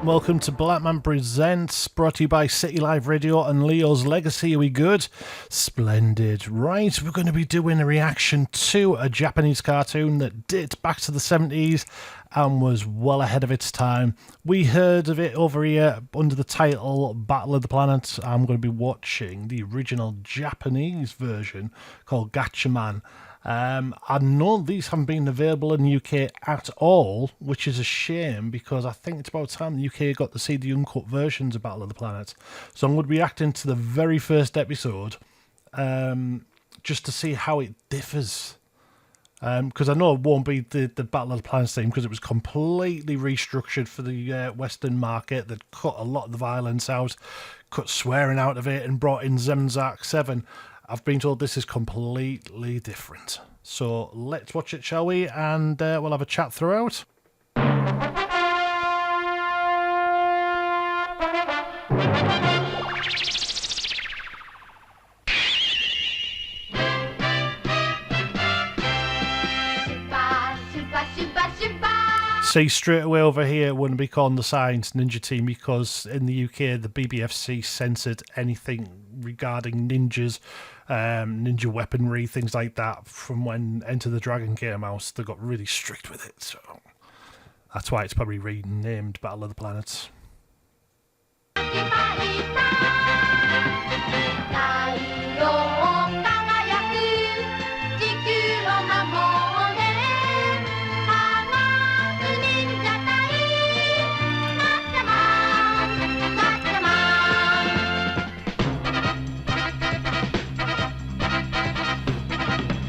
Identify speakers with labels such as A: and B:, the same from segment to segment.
A: Welcome to Blackman Presents, brought to you by City Live Radio and Leo's Legacy. Are we good? Splendid. Right, we're going to be doing a reaction to a Japanese cartoon that dates back to the 70s and was well ahead of its time. We heard of it over here under the title Battle of the Planets. I'm going to be watching the original Japanese version called Gatchaman. I know these haven't been available in the UK at all, which is a shame because I think it's about time the UK got to see the uncut versions of Battle of the Planets. So I'm going to be reacting to the very first episode just to see how it differs. Because I know it won't be the Battle of the Planets theme because it was completely restructured for the Western market. That cut a lot of the violence out, cut swearing out of it and brought in Zemzak 7. I've been told this is completely different. So let's watch it, shall we? And we'll have a chat throughout. See, straight away over here it wouldn't be called the Science Ninja Team because in the UK the BBFC censored anything regarding ninjas, ninja weaponry, things like that from when Enter the Dragon came out. They got really strict with it, so that's why it's probably renamed Battle of the Planets.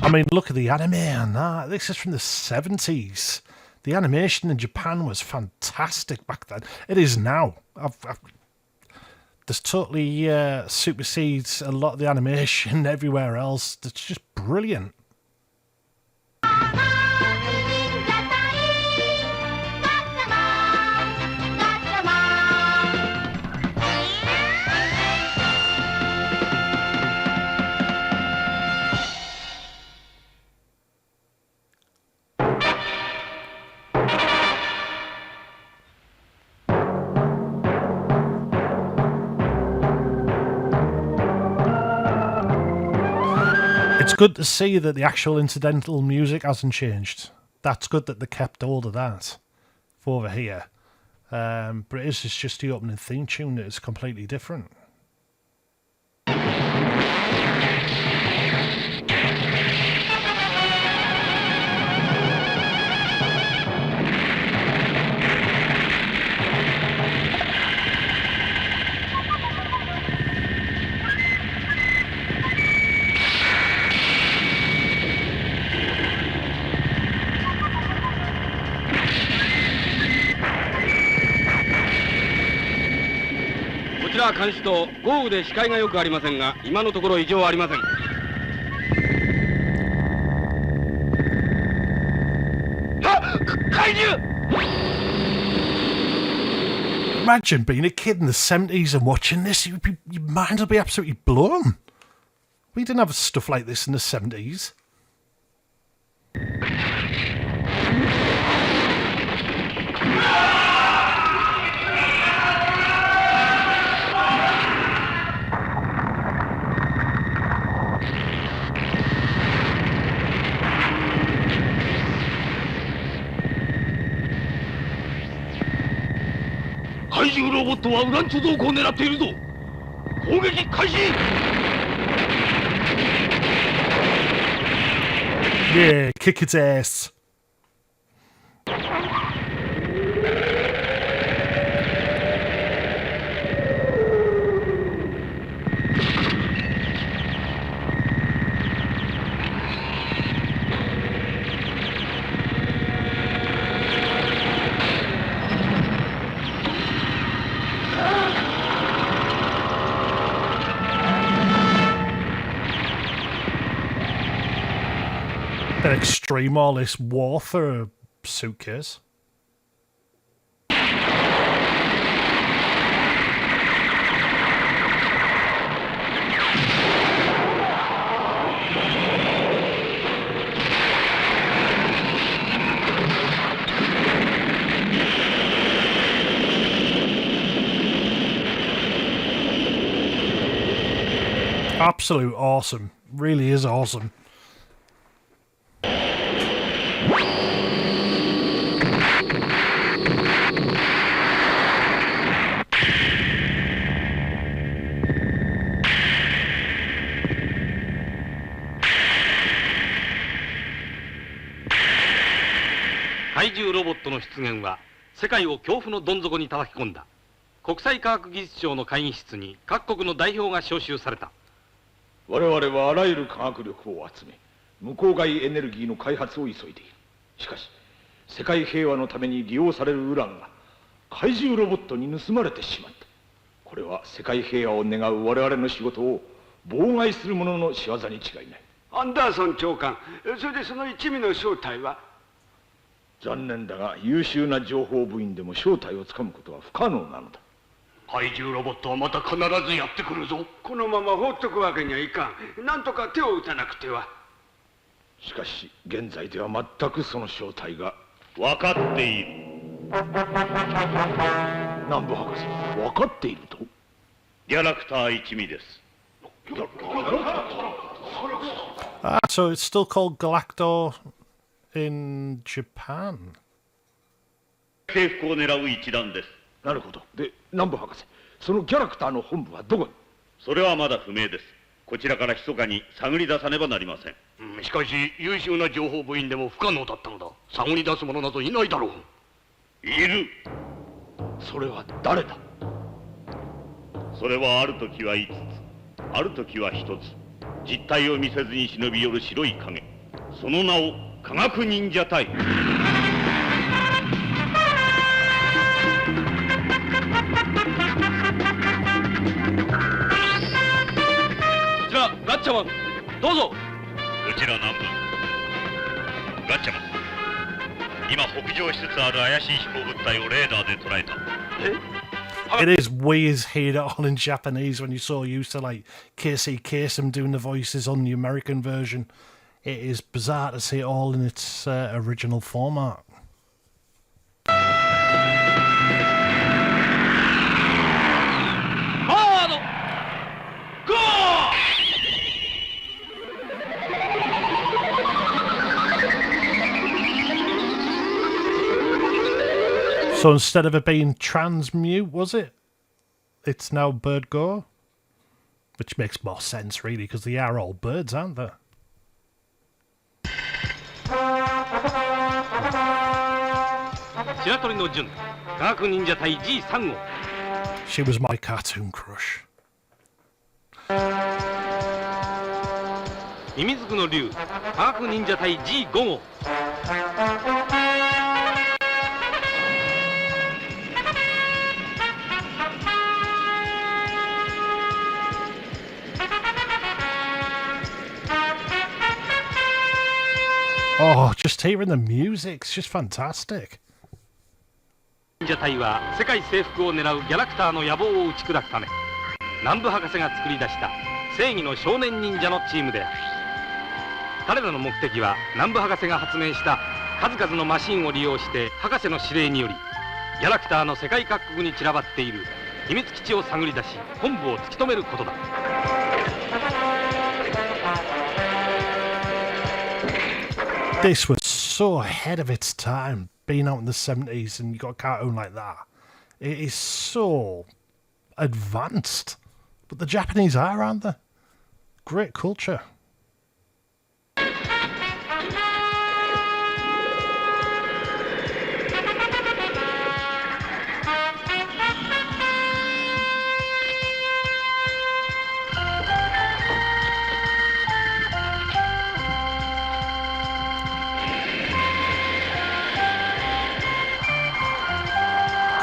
A: I mean, look at the anime on that. This is from the 70s. The animation in Japan was fantastic back then. It is now. This totally supersedes a lot of the animation everywhere else. It's just brilliant. It's good to see that the actual incidental music hasn't changed. That's good that they kept hold of that for over here. But it's just the opening theme tune that is completely different.
B: 監視と豪雨で視界がよくありませんが、今のところ異常はありません。怪獣!
A: Imagine being a kid in the 70s and watching this. Your mind would be absolutely blown. We didn't have stuff like this in the 70s. Yeah, kick its ass. An extreme all this warfare suitcase. Absolute awesome. Really is awesome.
B: 怪獣ロボットの出現は世界を恐怖のどん底に叩き込んだ。国際科学技術庁の会議室に各国の代表が招集された。
C: 我々はあらゆる科学力を集め、無公害エネルギーの開発を急いでいる。しかし世界平和のために利用されるウランが怪獣ロボットに盗まれてしまった。これは世界平和を願う我々の仕事を妨害する者の仕業に違いない。
D: アンダーソン長官、それでその一味の正体は？
C: 残念だが優秀な情報部員でも正体をつかむことは不可能なのだ。
D: 怪獣ロボットはまた必ずやってくるぞ。このまま放っとくわけにはいかん。なんとか手を打たなくては。
C: しかし現在では全くその正体が
E: 分かっている。
C: 南部博士、分かっていると？
E: ギャラクター一味です。
A: Ah, so it's still called Galactor in Japan.
E: 征服を狙う一団です。
C: なるほど。で、南部博士、そのギャラクターの本部はどこに？
E: それはまだ不明です。こちらから密かに探り出さねばなりません。
D: しかし優秀な情報部員でも不可能だったのだ。探り出す者などいないだろう。
E: いる。
C: それは誰だ？
E: それはある時は5つ、ある時は1つ。実体を見せずに忍び寄る白い影。その名を科学忍者隊。こ
B: ちらガッチャマン、どうぞ。
E: こちら南部ガッチャマン、今北上しつつある怪しい飛行物体をレーダーで捉えた。
A: It is weird hearing it all in Japanese when you're so used to like Casey Kasem doing the voices on the American version. It is bizarre to see it all in its original format.
B: Forward! Go!
A: So instead of it being transmute, was it? It's now bird go? Which makes more sense, really, because they are all birds, aren't they? She was my cartoon crush.
B: ミミズクの竜科学忍者隊 G5 号。
A: Oh, just hearing the music, it's just fantastic.
B: 忍者隊は世界征服を狙うギャラクターの野望を打ち砕くため、南部博士が作り出した正義の少年忍者のチームである。彼らの目的は南部博士が発明した数々のマシンを利用して博士の指令によりギャラクターの世界各国に散らばっている秘密基地を探り出し本部を突き止めることだ。
A: This was so ahead of its time, being out in the 70s and you got a cartoon like that. It is so advanced. But the Japanese are, aren't they? Great culture.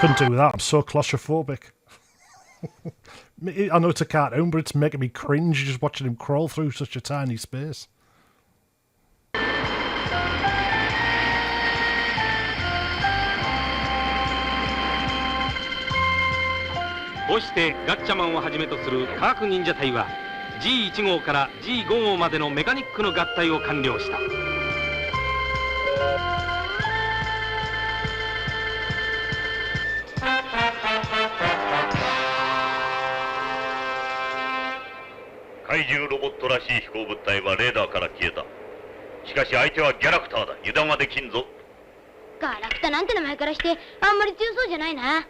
A: Couldn't do that. I'm so claustrophobic. I know it's a cartoon, but it's making me cringe just watching him crawl through such a tiny space.
B: こうしてガッチャマンをはじめとする科学忍者隊は G1 号から G5 号までのメカニックの合体を完了した。
E: 怪獣ロボットらしい飛行物体はレーダーから消えた。しかし相手はギャラクターだ。油断はできんぞ。
F: ガラクタなんて名前からしてあんまり強そうじゃないな。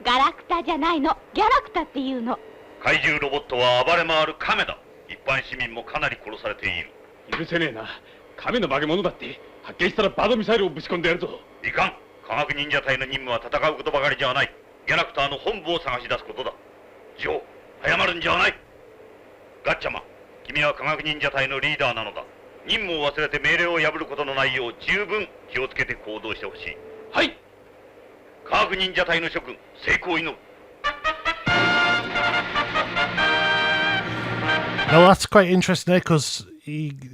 G: ガラクタじゃないの、ギャラクタっていうの。
E: 怪獣ロボットは暴れ回る亀だ。一般市民もかなり殺されている。
C: 許せねえな。亀の化け物だって。発見したらバードミサイルをぶち込んでやるぞ。
E: いかん。科学忍者隊の任務は戦うことばかりじゃない。ギャラクターの本部を探し出すことだ。ジョー、早まるんじゃない。ガッチャマン、君は科学忍者隊のリーダーなのだ。任務を忘れて命令を破ることのないよう十分気をつけて行動してほしい。
C: はい。
E: 科学忍者隊の諸君、成功を祈る。
A: Now that's quite interesting because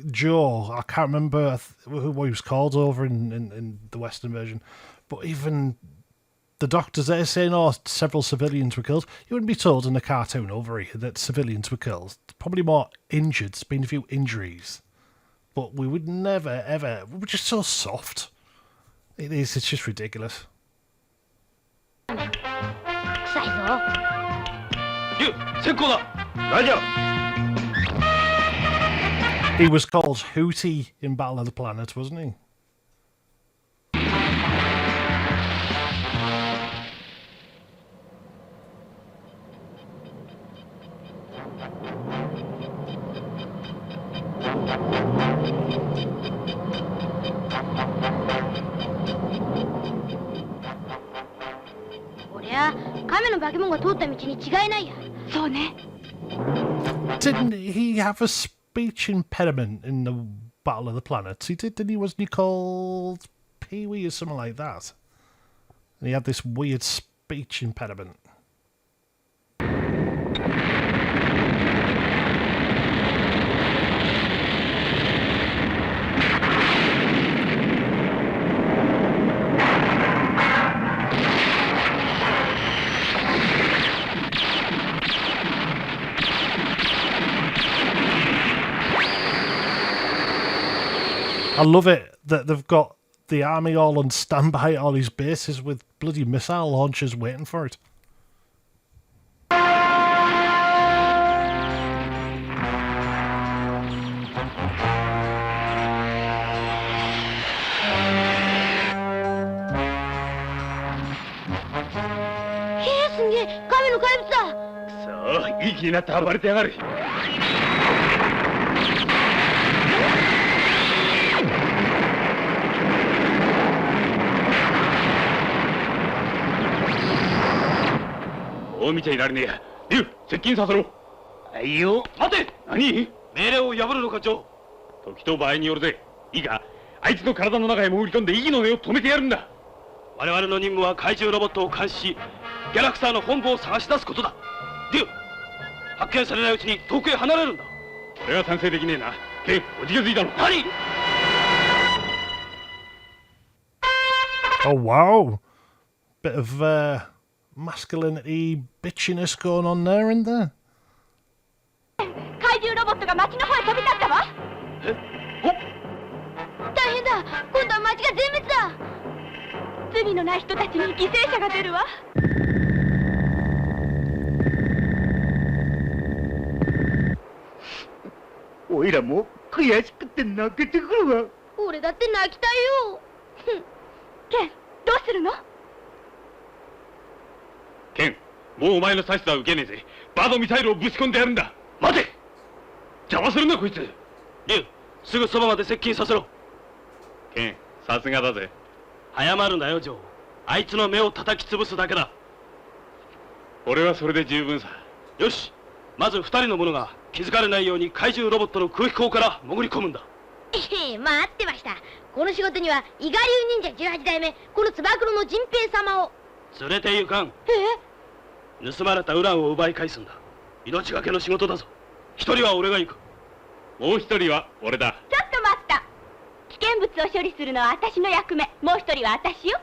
A: Joe, I can't remember what he was called over in the Western version, but even the doctors there saying, oh, several civilians were killed. You wouldn't be told in the cartoon over here that civilians were killed. Probably more injured. There's been a few injuries. But we would never, ever... We're just so soft. It is. It's just ridiculous.
F: 臭いぞ。
C: 竜、先行だ。ラジャー。
A: He was called Hootie in Battle of the Planet, wasn't he? Didn't he have a speech impediment in the Battle of the Planets? He did, didn't he? Wasn't he called Pee-wee or something like that? And he had this weird speech impediment. I love it that they've got the army all on standby at all these bases with bloody missile launchers waiting for it.
C: So, いい気になって暴れてやがる。見ちゃいられねえや。竜、接近させろ。はいよ。待て。何？
D: 命令を破るのか、ジョー。
C: 時と場合によるぜ。いいか、あいつの体の中へ潜り込んで息の根を止めてやるんだ。
D: 我々の任務は怪獣ロボットを監視し、ギャラクターの本部を探し出すことだ。竜、発見されないうちに遠くへ離れるんだ。
C: 俺は賛成できねえな。ケン、おじけづいたの。
D: 何？
A: Oh wow, bit of masculinity bitchiness going on there, isn't there?
G: 怪獣ロボットが街の方へ飛び立ったわ。
F: 大変だ。今度は街が全滅だ。
G: 罪のない人たちに犠牲者が出るわ。
H: おいらも悔しくて泣けてくるわ。
F: 俺だって泣きたいよ。
G: ケン、どうするの？
C: ケン、もうお前の指図は受けねえぜ。バードミサイルをぶち込んでやるんだ。待て！邪魔するなこいつ。
D: 竜、すぐそばまで接近させろ。
C: ケン、さすがだぜ。
D: 早まるなよ、ジョー。あいつの目を叩き潰すだけだ。
C: 俺はそれで十分さ。
D: よし、まず2人の者が気づかれないように怪獣ロボットの空気口から潜り込むんだ。
F: 待ってました。この仕事には伊賀流忍者18代目このつば九郎の陣平様を
D: 連れて行かん。盗まれたウランを奪い返すんだ。命がけの仕事だぞ。一人は俺が行く。
C: もう一人は俺だ。
G: ちょっと待った。危険物を処理するのは私の役目。もう一人は私よ。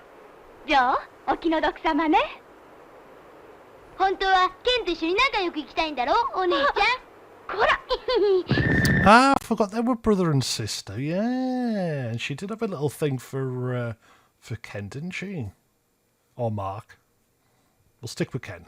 G: ジョー、お気の毒様ね。
F: 本当はケンと一緒に仲良く行きたいんだろ、お姉ちゃん。
G: こら。
A: Ah, I forgot they were brother and sister. Yeah, and she did have a little thing for Ken, didn't she? Or Mark. We'll stick with Ken.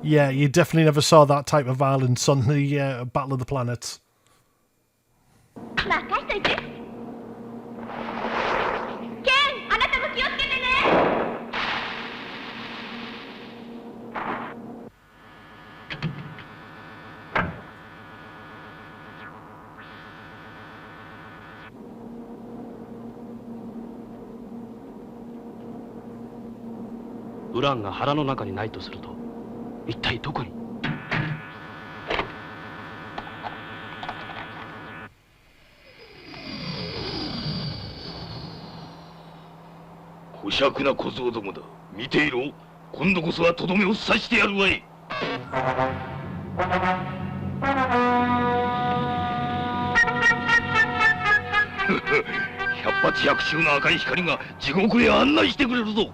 A: Yeah, you definitely never saw that type of violence on the Battle of the Planets.
G: 任しといて。ケン、あなたも気をつけてね。
D: ウランが腹の中にないとすると、一体どこに？
C: 小尺な小僧どもだ。見ていろ。今度こそはとどめを刺してやるわい。百発百中の赤い光が地獄へ案内してくれるぞ。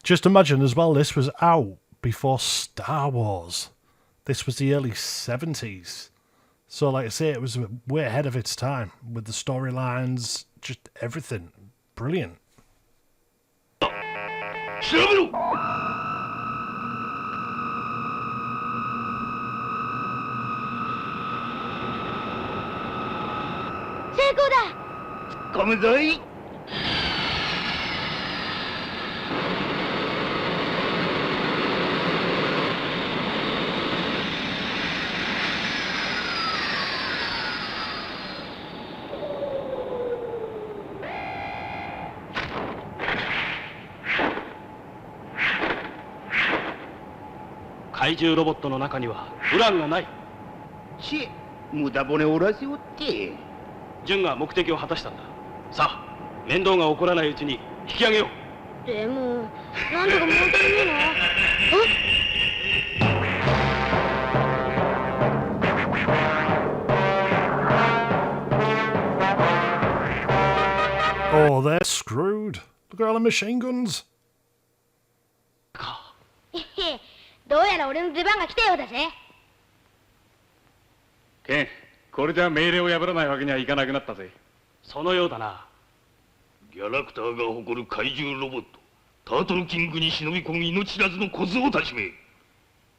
A: Just imagine as well, this was out before Star Wars. This was the early 70s. So like I say, it was way ahead of its time with the storylines, just everything. Brilliant.
C: 調べろ。
F: 成功だ。
H: 突っ込むぞい。
D: 怪獣ロボットの中にはウランがない。
H: ち、無駄骨折らせおって。
D: ジュンが目的を果たしたんだ。さあ、面倒が起こらないうちに引き上げよう。
F: でも、なんだか物足りねえな。
A: Oh, they're screwed. Look at all the machine guns.
F: へへ、どうやら俺の出番が来たようだぜ。
I: ケン、これじゃ命令を破らないわけにはいかなくなったぜ。
D: そのようだな。
C: ギャラクターが誇る怪獣ロボット、タートルキングに忍び込む命知らずの小僧たちめ。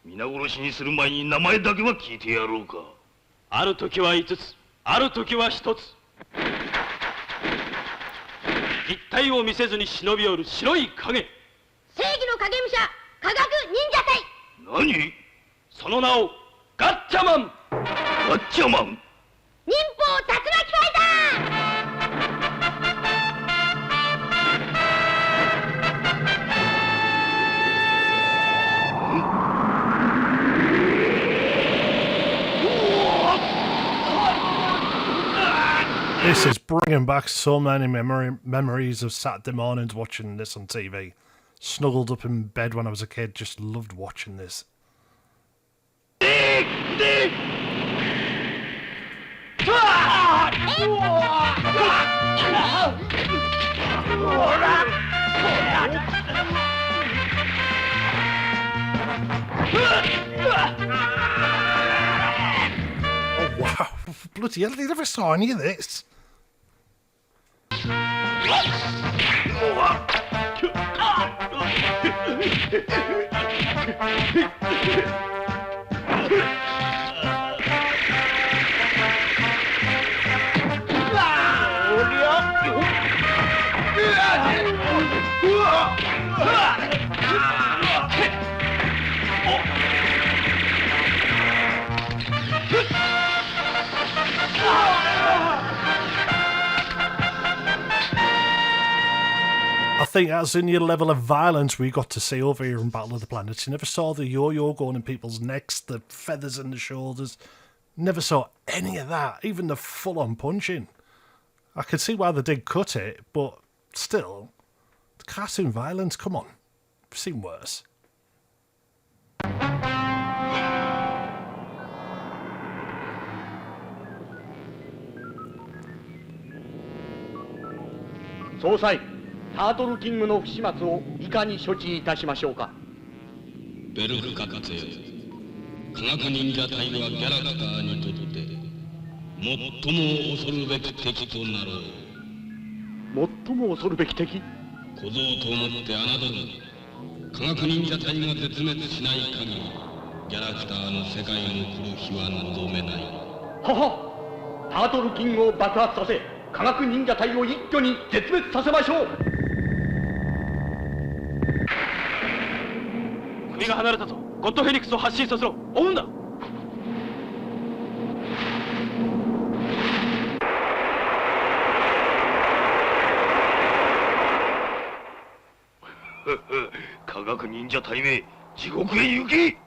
C: 皆殺しにする前に名前だけは聞いてやろうか。
D: ある時は5つ、ある時は1つ。実体を見せずに忍び寄る白い影。
F: 正義の影武者、科学忍者隊。
C: 何？
D: その名をガッチャマン。
C: ガッチャマン。
F: 忍法竜巻ファイター。
A: This is bringing back so many memories of Saturday mornings watching this on TV. Snuggled up in bed when I was a kid, just loved watching this. Oh wow, bloody hell, they never saw any of this. I think that's in your level of violence we got to see over here in Battle of the Planets. You never saw the yo-yo going in people's necks, the feathers in the shoulders. Never saw any of that, even the full-on punching. I could see why they did cut it, but still, the cartoon violence, come on. I've seen worse.
H: 総裁、タートルキングの不始末をいかに処置いたしましょうか。
J: ベルフカッツよ、科学忍者隊はギャラクターにとって最も恐るべき敵となろう。
H: 最も恐るべき敵？
J: 小僧と思って侮るな。科学忍者隊が絶滅しない限りギャラクターの世界の来る日は望めない。
H: はは、タートルキングを爆発させ科学忍者隊を一挙に絶滅させましょう。
D: 首が離れたぞ。ゴッドフェニックスを発進させろ。追うんだ。
E: 科学忍者隊め、地獄へ行け。
B: ギ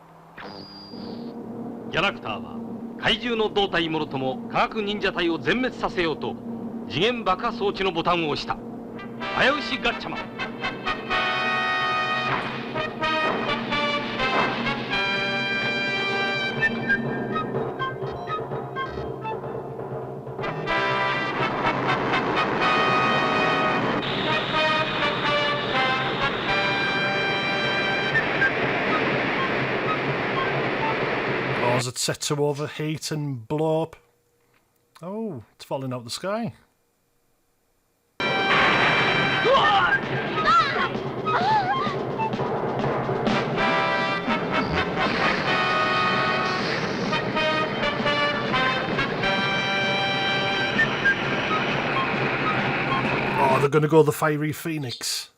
B: ャラクターは怪獣の胴体もろとも科学忍者隊を全滅させようと次元爆破装置のボタンを押した。早押しガッチャマン。
A: Is it set to overheat and blow up? Oh, it's falling out the sky. Oh, they're going to go the Fiery Phoenix.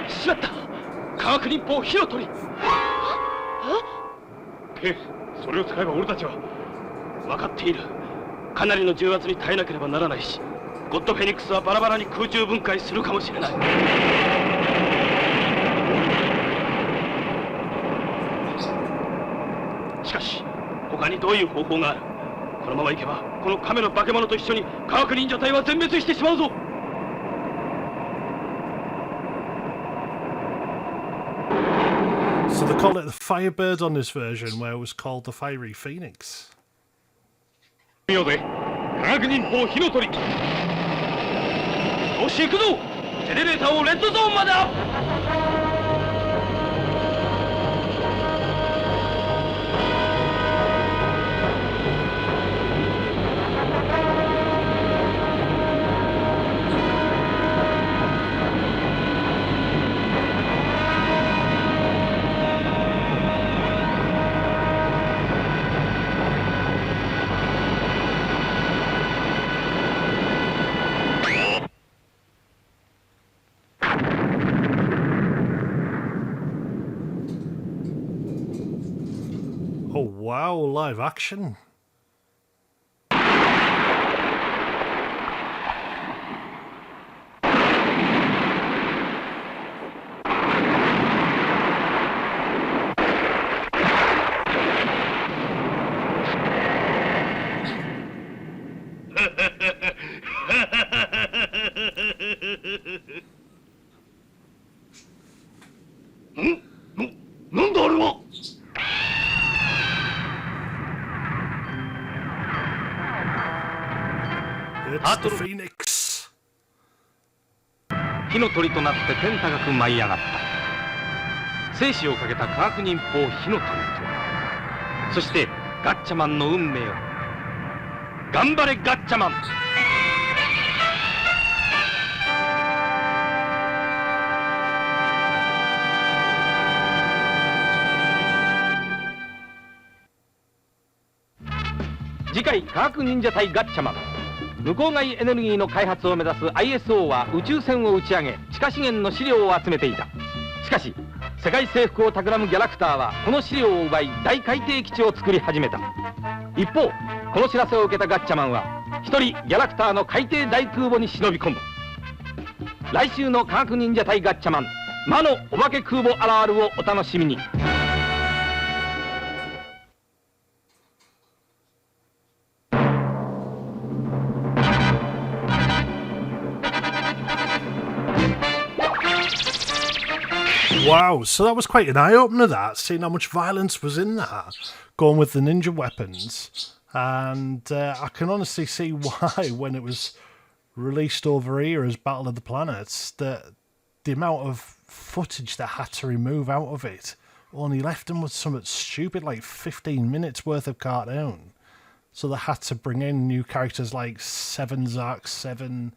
D: しまった。科学忍法火の鳥。ケイ、それを使えば俺たちは。分かっている。かなりの重圧に耐えなければならないし、ゴッドフェニックスはバラバラに空中分解するかもしれない。しかし他にどういう方法がある。このままいけばこの亀の化け物と一緒に科学忍者隊は全滅してしまうぞ。
A: So they call it the firebird on this version, where it was called the Fiery Phoenix.
D: 見ようぜ、科学忍法火の鳥。よし行くぞ。ジェネレーターをレッドゾーンまでアップ。
A: Oh wow, live action. It's the Phoenix.
B: 火の鳥となって天高く舞い上がった。生死をかけた科学忍法火の鳥と、そしてガッチャマンの運命を。頑張れガッチャマン。次回科学忍者隊ガッチャマン。無公害エネルギーの開発を目指す ISO は宇宙船を打ち上げ地下資源の資料を集めていた。しかし世界征服を企むギャラクターはこの資料を奪い大海底基地を作り始めた。一方この知らせを受けたガッチャマンは一人ギャラクターの海底大空母に忍び込む。来週の科学忍者隊ガッチャマン魔のお化け空母あるあるをお楽しみに。
A: Wow, so that was quite an eye-opener, that, seeing how much violence was in that, going with the ninja weapons. And I can honestly see why, when it was released over here as Battle of the Planets, that the amount of footage they had to remove out of it only left them with something stupid like 15 minutes worth of cartoon. So they had to bring in new characters like 7 Zark 7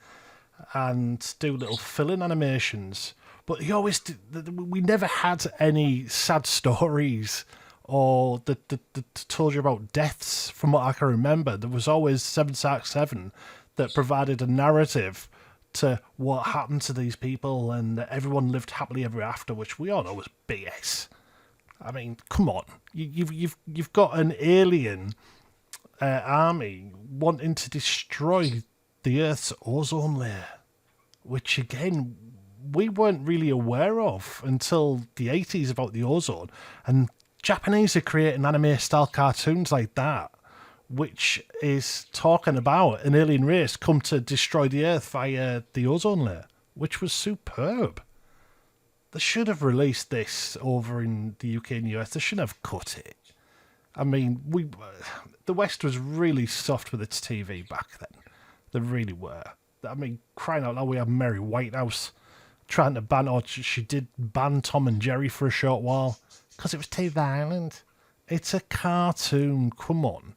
A: and do little fill-in animations. But he always we never had any sad stories or that told you about deaths. From what I can remember, there was always 7 that provided a narrative to what happened to these people, and everyone lived happily ever after, which we all know was BS. I mean, come on, you've got an alien army wanting to destroy the Earth's ozone layer, which again we weren't really aware of until the 80s about the ozone, and Japanese are creating anime-style cartoons like that, which is talking about an alien race come to destroy the Earth via the ozone layer, which was superb. They should have released this over in the UK and US. They shouldn't have cut it. I mean, the West was really soft with its TV back then. They really were. I mean, crying out loud, we had Mary Whitehouse trying to ban, or she did ban Tom and Jerry for a short while because it was too violent. It's a cartoon. Come on.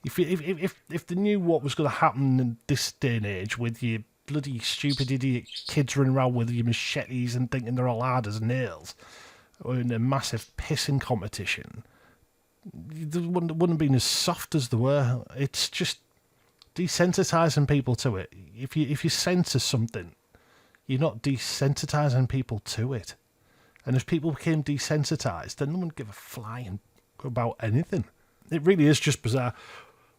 A: If they knew what was going to happen in this day and age with your bloody stupid idiot kids running around with your machetes and thinking they're all hard as nails, or in a massive pissing competition, they wouldn't have been as soft as they were. It's just desensitizing people to it. If you censor something, you're not desensitizing people to it. And if people became desensitized, then no one would give a flying about anything. It really is just bizarre.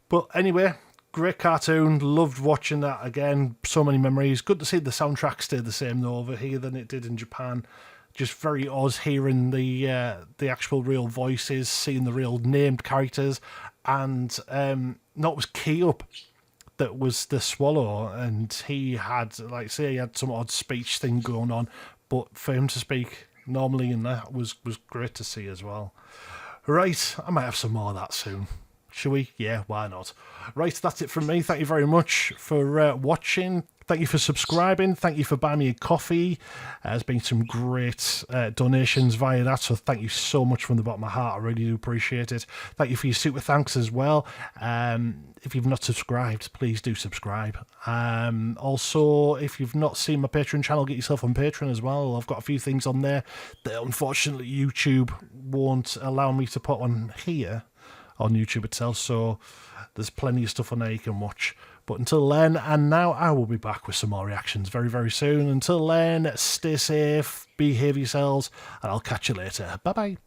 A: But anyway, great cartoon. Loved watching that again. So many memories. Good to see the soundtrack stay the same though over here than it did in Japan. Just very odd hearing the actual real voices, seeing the real named characters, and not was Key Up that was the swallow, and he had he had some odd speech thing going on, but for him to speak normally in that was great to see as well. Right, I might have some more of that soon. Shall we? Yeah, why not? Right, that's it from me. Thank you very much for watching. Thank you for subscribing. Thank you for buying me a coffee. There's been some great donations via that, so thank you so much from the bottom of my heart. I really do appreciate it. Thank you for your super thanks as well. If you've not subscribed, please do subscribe. Also, if you've not seen my Patreon channel, get yourself on Patreon as well. I've got a few things on there that unfortunately YouTube won't allow me to put on here on YouTube itself, so there's plenty of stuff on there you can watch. But until then, and now, I will be back with some more reactions very, very soon. Until then, stay safe, behave yourselves, and I'll catch you later. Bye-bye.